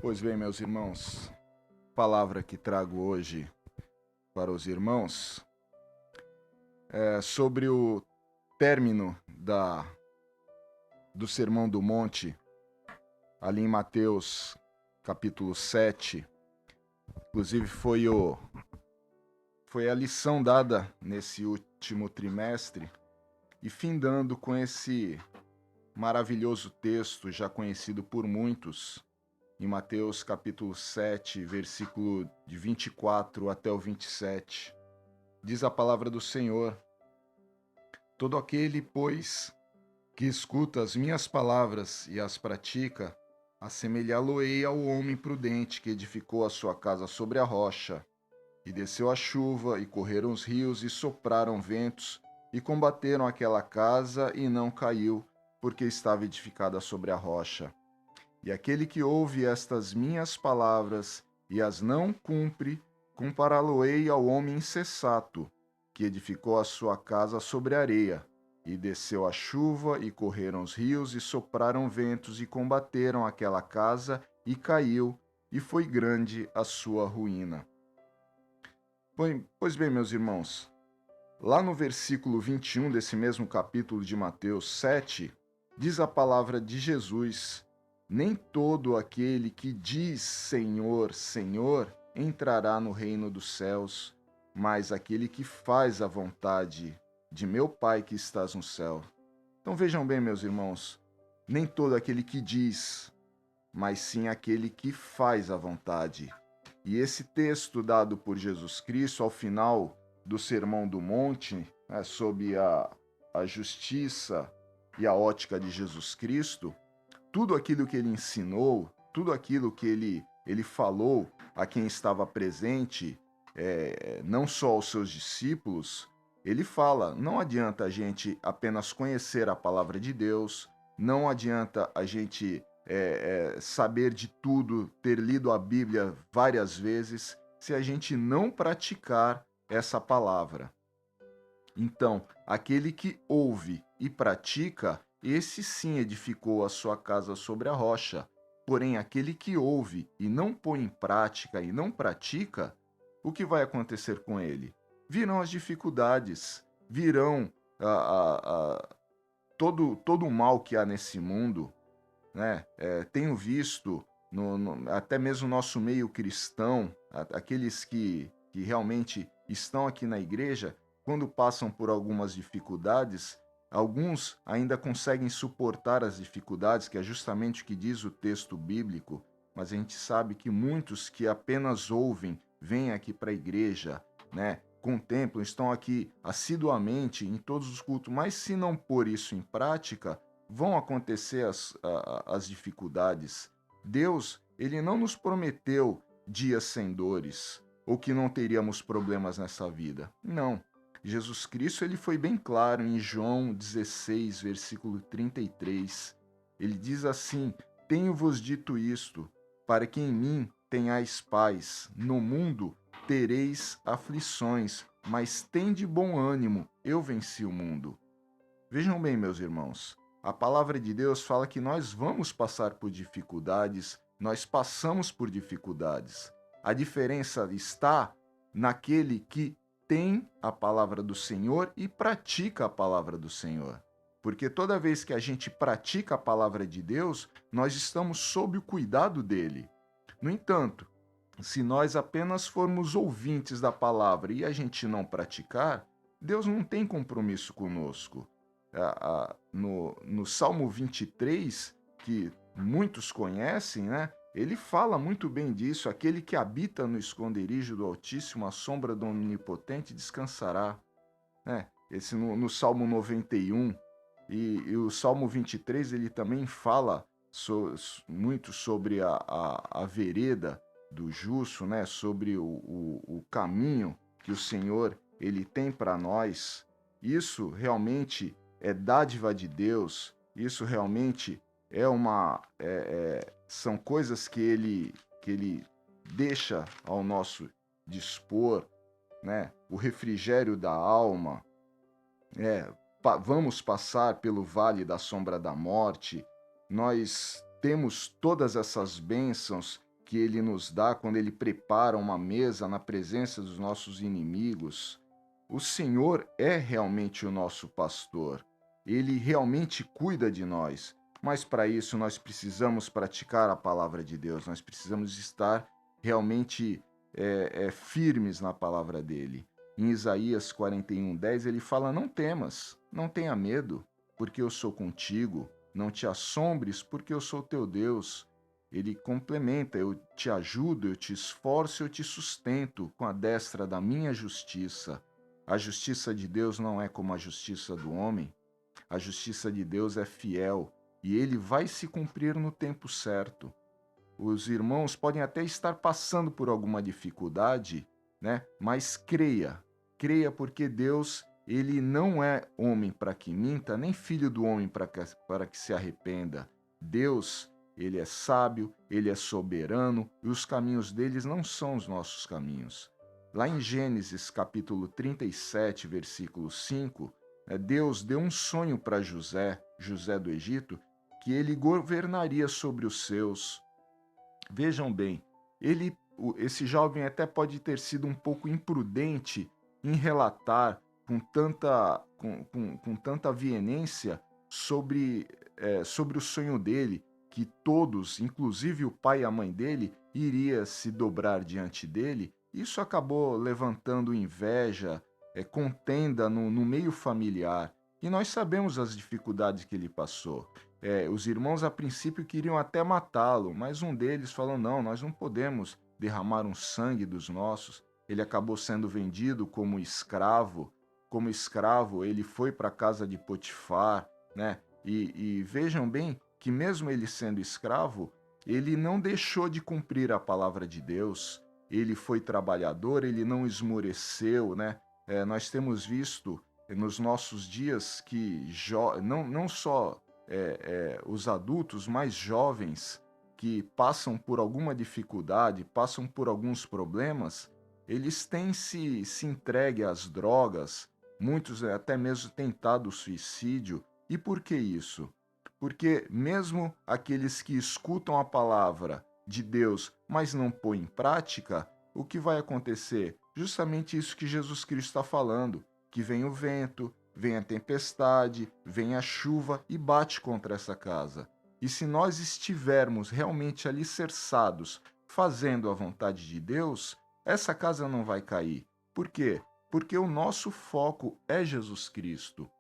Pois bem, meus irmãos, a palavra que trago hoje para os irmãos é sobre o término do Sermão do Monte, ali em Mateus capítulo 7. Inclusive foi a lição dada nesse último trimestre e findando com esse maravilhoso texto já conhecido por muitos, em Mateus capítulo 7, versículo de 24 até o 27. Diz a palavra do Senhor: todo aquele, pois, que escuta as minhas palavras e as pratica, assemelhá-lo-ei ao homem prudente que edificou a sua casa sobre a rocha. E desceu a chuva, e correram os rios, e sopraram ventos, e combateram aquela casa, e não caiu, porque estava edificada sobre a rocha. E aquele que ouve estas minhas palavras e as não cumpre, compará-lo-ei ao homem insensato, que edificou a sua casa sobre a areia. E desceu a chuva, e correram os rios, e sopraram ventos, e combateram aquela casa, e caiu, e foi grande a sua ruína. Pois bem, meus irmãos, lá no versículo 21 desse mesmo capítulo de Mateus 7, diz a palavra de Jesus: nem todo aquele que diz Senhor, Senhor, entrará no reino dos céus, mas aquele que faz a vontade de meu Pai que estás no céu. Então vejam bem, meus irmãos, nem todo aquele que diz, mas sim aquele que faz a vontade. E esse texto dado por Jesus Cristo ao final do Sermão do Monte, sob a justiça e a ótica de Jesus Cristo, tudo aquilo que ele ensinou, tudo aquilo que ele falou a quem estava presente, não só aos seus discípulos, ele fala: não adianta a gente apenas conhecer a palavra de Deus, não adianta a gente saber de tudo, ter lido a Bíblia várias vezes, se a gente não praticar essa palavra. Então, aquele que ouve e pratica, esse sim edificou a sua casa sobre a rocha. Porém, aquele que ouve e não põe em prática e não pratica, o que vai acontecer com ele? Virão as dificuldades, virão todo o mal que há nesse mundo, né? Tenho visto, até mesmo no nosso meio cristão, aqueles que realmente estão aqui na igreja, quando passam por algumas dificuldades, alguns ainda conseguem suportar as dificuldades, que é justamente o que diz o texto bíblico, mas a gente sabe que muitos que apenas ouvem, vêm aqui para a igreja, né? Contemplam, estão aqui assiduamente em todos os cultos, mas se não pôr isso em prática, vão acontecer as dificuldades. Deus, ele não nos prometeu dias sem dores, ou que não teríamos problemas nessa vida. Não. Jesus Cristo, ele foi bem claro em João 16, versículo 33. Ele diz assim: tenho-vos dito isto, para que em mim tenhais paz. No mundo tereis aflições, mas tende bom ânimo, eu venci o mundo. Vejam bem, meus irmãos, a palavra de Deus fala que nós vamos passar por dificuldades, nós passamos por dificuldades. A diferença está naquele que tem a palavra do Senhor e pratica a palavra do Senhor. Porque toda vez que a gente pratica a palavra de Deus, nós estamos sob o cuidado dele. No entanto, se nós apenas formos ouvintes da palavra e a gente não praticar, Deus não tem compromisso conosco. No Salmo 23, que muitos conhecem, né? Ele fala muito bem disso: aquele que habita no esconderijo do Altíssimo, a sombra do Onipotente descansará. Né? Esse no Salmo 91 e o Salmo 23 ele também fala muito sobre a vereda do justo, né? Sobre o caminho que o Senhor ele tem para nós. Isso realmente é dádiva de Deus, isso realmente são coisas que ele deixa ao nosso dispor, né? O refrigério da alma, vamos passar pelo vale da sombra da morte, nós temos todas essas bênçãos que Ele nos dá quando Ele prepara uma mesa na presença dos nossos inimigos. O Senhor é realmente o nosso pastor. Ele realmente cuida de nós. Mas para isso nós precisamos praticar a palavra de Deus. Nós precisamos estar realmente firmes na palavra dele. Em Isaías 41:10 ele fala: não temas, não tenha medo, porque eu sou contigo. Não te assombres, porque eu sou teu Deus. Ele complementa: eu te ajudo, eu te esforço, eu te sustento com a destra da minha justiça. A justiça de Deus não é como a justiça do homem. A justiça de Deus é fiel e ele vai se cumprir no tempo certo. Os irmãos podem até estar passando por alguma dificuldade, né? Mas creia porque Deus, ele não é homem para que minta, nem filho do homem para que se arrependa. Deus, ele é sábio, ele é soberano e os caminhos deles não são os nossos caminhos. Lá em Gênesis capítulo 37, versículo 5, Deus deu um sonho para José do Egito, que ele governaria sobre os seus. Vejam bem, esse jovem até pode ter sido um pouco imprudente em relatar com tanta veemência sobre o sonho dele, que todos, inclusive o pai e a mãe dele, iria se dobrar diante dele. Isso acabou levantando inveja, contenda no meio familiar. E nós sabemos as dificuldades que ele passou. Os irmãos a princípio queriam até matá-lo, mas um deles falou: não, nós não podemos derramar um sangue dos nossos. Ele acabou sendo vendido como escravo. Como escravo, ele foi para a casa de Potifar, né? E vejam bem que mesmo ele sendo escravo, ele não deixou de cumprir a palavra de Deus. Ele foi trabalhador, ele não esmoreceu, né? Nós temos visto nos nossos dias que não só os adultos mais jovens que passam por alguma dificuldade, passam por alguns problemas, eles têm se entregue às drogas, muitos até mesmo tentado o suicídio. E por que isso? Porque mesmo aqueles que escutam a palavra de Deus, mas não põem em prática, o que vai acontecer? Justamente isso que Jesus Cristo está falando, que vem o vento, vem a tempestade, vem a chuva e bate contra essa casa. E se nós estivermos realmente alicerçados, fazendo a vontade de Deus, essa casa não vai cair. Por quê? Porque o nosso foco é Jesus Cristo.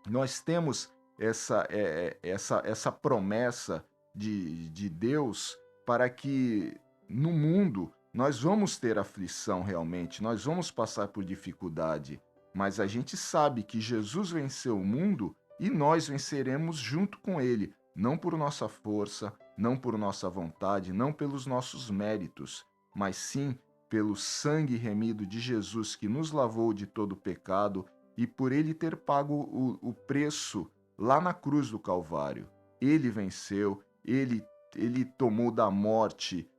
Nós temos essa promessa de Deus para que no mundo nós vamos ter aflição realmente, nós vamos passar por dificuldade, mas a gente sabe que Jesus venceu o mundo e nós venceremos junto com ele, não por nossa força, não por nossa vontade, não pelos nossos méritos, mas sim pelo sangue remido de Jesus que nos lavou de todo pecado e por ele ter pago o preço lá na cruz do Calvário. Ele venceu, ele tomou da morte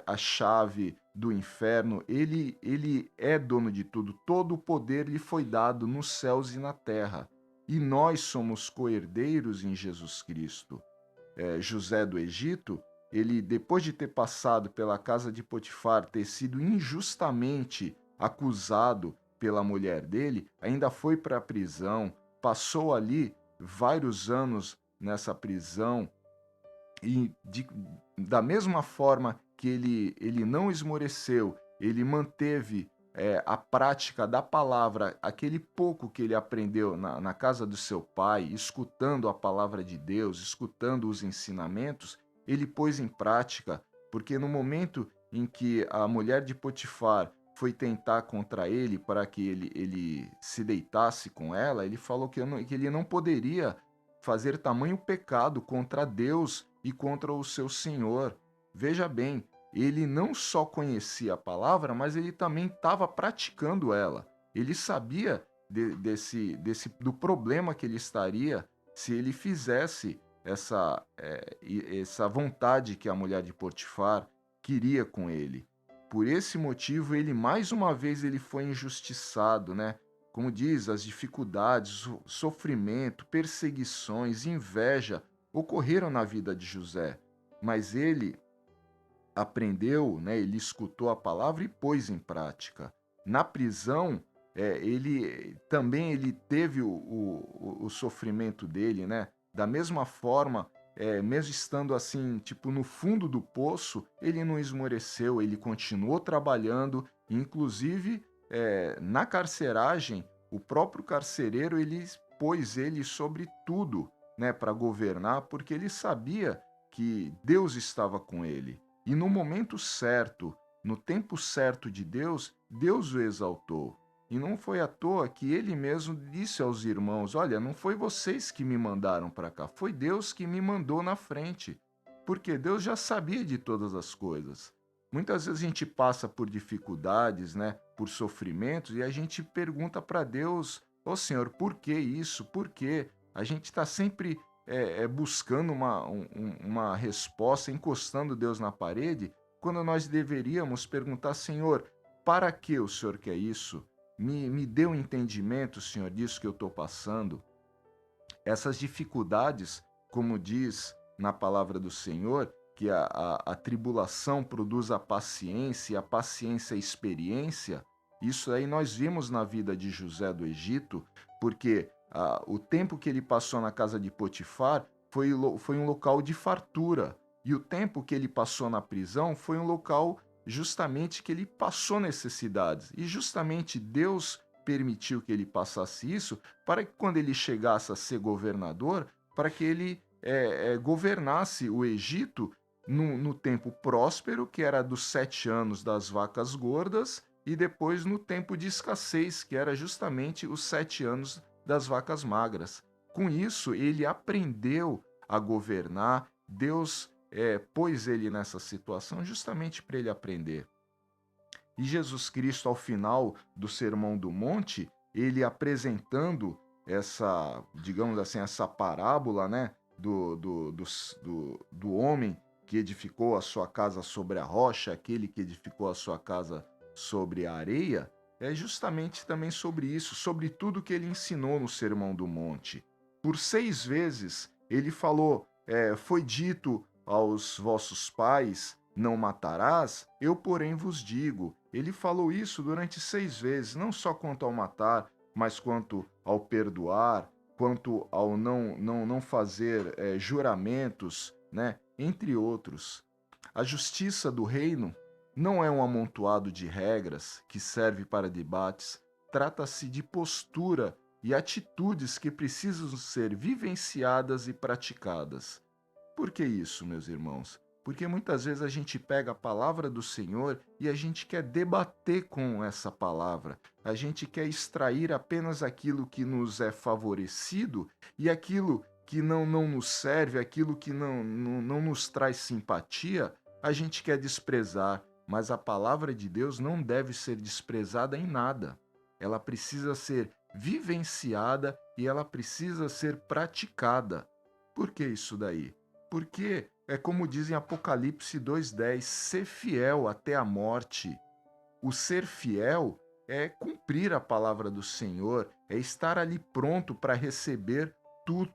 a chave do inferno, ele é dono de tudo, todo o poder lhe foi dado nos céus e na terra. E nós somos coerdeiros em Jesus Cristo. José do Egito, ele, depois de ter passado pela casa de Potifar, ter sido injustamente acusado pela mulher dele, ainda foi para a prisão, passou ali vários anos nessa prisão, e da mesma forma que ele não esmoreceu, ele manteve a prática da palavra, aquele pouco que ele aprendeu na casa do seu pai, escutando a palavra de Deus, escutando os ensinamentos, ele pôs em prática, porque no momento em que a mulher de Potifar foi tentar contra ele para que ele se deitasse com ela, ele falou que ele não poderia fazer tamanho pecado contra Deus e contra o seu Senhor. Veja bem, ele não só conhecia a palavra, mas ele também estava praticando ela. Ele sabia do problema que ele estaria se ele fizesse essa vontade que a mulher de Potifar queria com ele. Por esse motivo, ele mais uma vez ele foi injustiçado, né? Como diz, as dificuldades, o sofrimento, perseguições, inveja ocorreram na vida de José, mas ele aprendeu, né, ele escutou a palavra e pôs em prática. Na prisão, ele também ele teve o sofrimento dele, né? Da mesma forma, mesmo estando assim, tipo, no fundo do poço, ele não esmoreceu, ele continuou trabalhando, inclusive na carceragem, o próprio carcereiro ele pôs ele sobre tudo, né, para governar, porque ele sabia que Deus estava com ele. E no momento certo, no tempo certo de Deus, Deus o exaltou. E não foi à toa que ele mesmo disse aos irmãos: Olha, não foi vocês que me mandaram para cá, foi Deus que me mandou na frente. Porque Deus já sabia de todas as coisas. Muitas vezes a gente passa por dificuldades, né, por sofrimentos, e a gente pergunta para Deus: Ô Senhor, por que isso? Por quê? A gente está sempre buscando uma resposta, encostando Deus na parede, quando nós deveríamos perguntar: Senhor, para que o Senhor quer isso? Me dê um entendimento, Senhor, disso que eu estou passando. Essas dificuldades, como diz na palavra do Senhor, que a tribulação produz a paciência, e a paciência a experiência, isso aí nós vimos na vida de José do Egito, porque o tempo que ele passou na casa de Potifar foi um local de fartura, e o tempo que ele passou na prisão foi um local justamente que ele passou necessidades, e justamente Deus permitiu que ele passasse isso para que quando ele chegasse a ser governador, para que ele governasse o Egito no tempo próspero, que era dos 7 anos das vacas gordas, e depois no tempo de escassez, que era justamente os 7 anos das vacas magras. Com isso, ele aprendeu a governar, Deus pôs ele nessa situação justamente para ele aprender. E Jesus Cristo, ao final do Sermão do Monte, ele apresentando essa, digamos assim, essa parábola, né, do homem que edificou a sua casa sobre a rocha, aquele que edificou a sua casa sobre a areia, é justamente também sobre isso, sobre tudo que ele ensinou no Sermão do Monte. Por 6 vezes ele falou: foi dito aos vossos pais, não matarás, eu, porém, vos digo. Ele falou isso durante 6 vezes, não só quanto ao matar, mas quanto ao perdoar, quanto ao não fazer juramentos, né? Entre outros. A justiça do reino não é um amontoado de regras que serve para debates, trata-se de postura e atitudes que precisam ser vivenciadas e praticadas. Por que isso, meus irmãos? Porque muitas vezes a gente pega a palavra do Senhor e a gente quer debater com essa palavra. A gente quer extrair apenas aquilo que nos é favorecido e aquilo que não nos serve, aquilo que não nos traz simpatia, a gente quer desprezar. Mas a palavra de Deus não deve ser desprezada em nada. Ela precisa ser vivenciada e ela precisa ser praticada. Por que isso daí? Porque é como diz em Apocalipse 2:10, ser fiel até a morte. O ser fiel é cumprir a palavra do Senhor, é estar ali pronto para receber tu,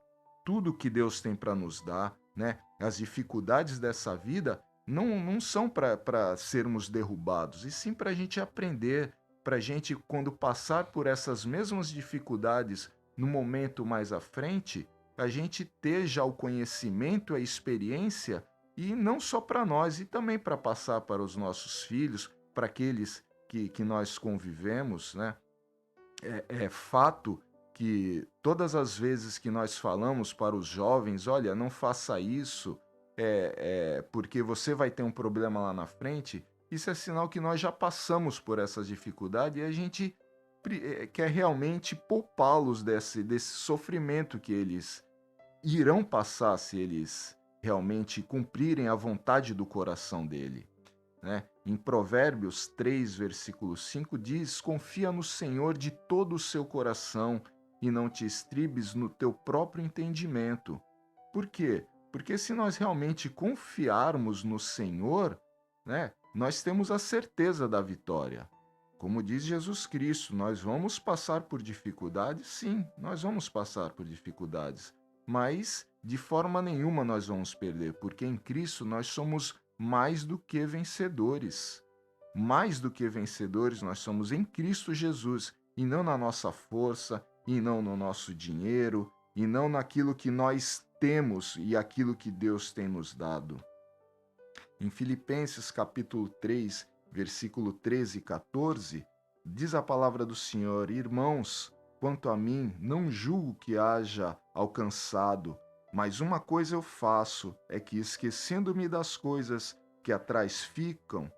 tudo que Deus tem para nos dar, né? As dificuldades dessa vida não são para sermos derrubados, e sim para a gente aprender, para a gente, quando passar por essas mesmas dificuldades no momento mais à frente, a gente ter já o conhecimento, a experiência, e não só para nós, e também para passar para os nossos filhos, para aqueles que nós convivemos, né? É fato que todas as vezes que nós falamos para os jovens: olha, não faça isso, porque você vai ter um problema lá na frente, isso é sinal que nós já passamos por essas dificuldades e a gente quer realmente poupá-los desse sofrimento que eles irão passar se eles realmente cumprirem a vontade do coração dele, né? Em Provérbios 3, versículo 5 diz: confia no Senhor de todo o seu coração e não te estribes no teu próprio entendimento. Por quê? Porque se nós realmente confiarmos no Senhor, né, nós temos a certeza da vitória. Como diz Jesus Cristo, nós vamos passar por dificuldades? Sim, nós vamos passar por dificuldades, mas de forma nenhuma nós vamos perder, porque em Cristo nós somos mais do que vencedores. Mais do que vencedores, nós somos em Cristo Jesus, e não na nossa força, e não no nosso dinheiro, e não naquilo que nós temos e aquilo que Deus tem nos dado. Em Filipenses capítulo 3, versículo 13 e 14, diz a palavra do Senhor: Irmãos, quanto a mim, não julgo que haja alcançado, mas uma coisa eu faço, é que esquecendo-me das coisas que atrás ficam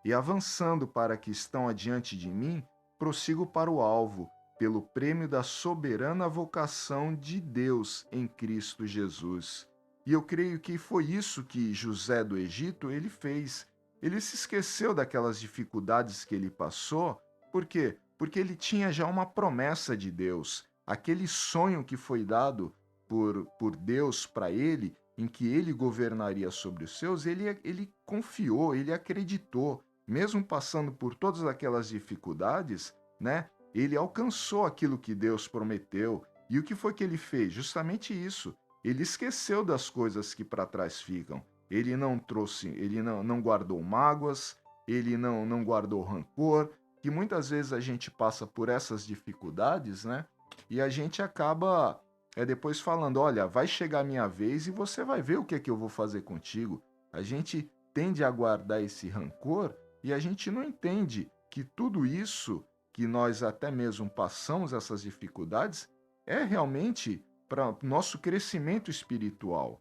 e avançando para que estão adiante de mim, prossigo para o alvo, pelo prêmio da soberana vocação de Deus em Cristo Jesus. E eu creio que foi isso que José do Egito ele fez. Ele se esqueceu daquelas dificuldades que ele passou. Por quê? Porque ele tinha já uma promessa de Deus. Aquele sonho que foi dado por Deus para ele, em que ele governaria sobre os seus, ele confiou, ele acreditou. Mesmo passando por todas aquelas dificuldades, né? Ele alcançou aquilo que Deus prometeu. E o que foi que ele fez? Justamente isso. Ele esqueceu das coisas que para trás ficam. Ele não trouxe, ele não guardou mágoas, ele não guardou rancor, que muitas vezes a gente passa por essas dificuldades, né? E a gente acaba depois falando, olha, vai chegar a minha vez e você vai ver o que é que eu vou fazer contigo. A gente tende a guardar esse rancor e a gente não entende que tudo isso que nós até mesmo passamos essas dificuldades é realmente para nosso crescimento espiritual.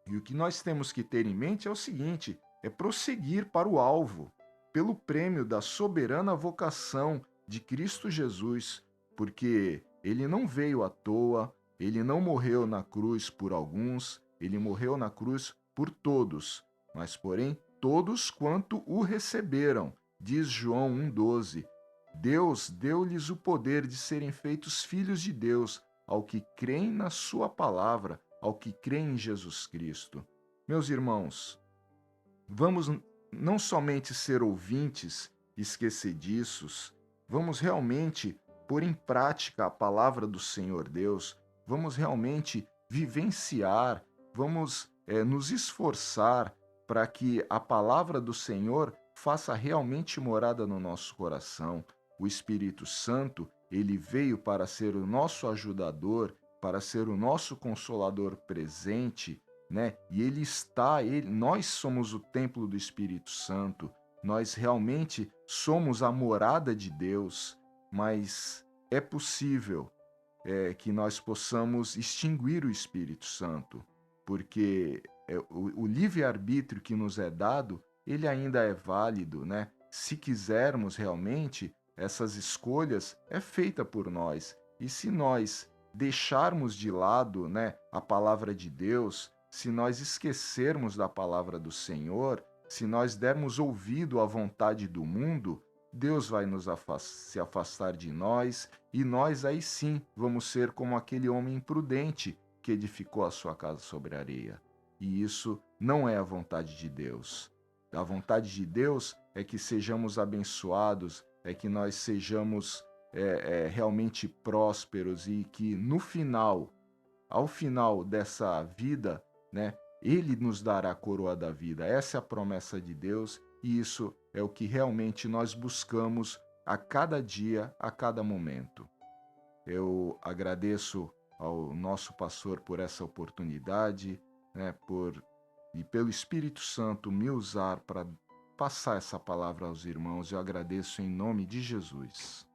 E o que nós temos que ter em mente é o seguinte: é prosseguir para o alvo, pelo prêmio da soberana vocação de Cristo Jesus, porque ele não veio à toa, ele não morreu na cruz por alguns, ele morreu na cruz por todos, mas porém todos quanto o receberam, diz João 1,12. Deus deu-lhes o poder de serem feitos filhos de Deus, ao que creem na sua palavra, ao que creem em Jesus Cristo. Meus irmãos, vamos não somente ser ouvintes esquecediços, vamos realmente pôr em prática a palavra do Senhor Deus, vamos realmente vivenciar, vamos nos esforçar para que a palavra do Senhor faça realmente morada no nosso coração. O Espírito Santo, ele veio para ser o nosso ajudador, para ser o nosso consolador presente, né? E nós somos o templo do Espírito Santo. Nós realmente somos a morada de Deus, mas é possível que nós possamos extinguir o Espírito Santo, porque o livre-arbítrio que nos é dado, ele ainda é válido, né? Se quisermos realmente, essas escolhas é feita por nós. E se nós deixarmos de lado, né, a palavra de Deus, se nós esquecermos da palavra do Senhor, se nós dermos ouvido à vontade do mundo, Deus vai se afastar de nós e nós aí sim vamos ser como aquele homem imprudente que edificou a sua casa sobre a areia. E isso não é a vontade de Deus. A vontade de Deus é que sejamos abençoados, é que nós sejamos realmente prósperos e que no final, ao final dessa vida, né, Ele nos dará a coroa da vida. Essa é a promessa de Deus e isso é o que realmente nós buscamos a cada dia, a cada momento. Eu agradeço ao nosso pastor por essa oportunidade, né, e pelo Espírito Santo me usar para passar essa palavra aos irmãos. Eu agradeço em nome de Jesus.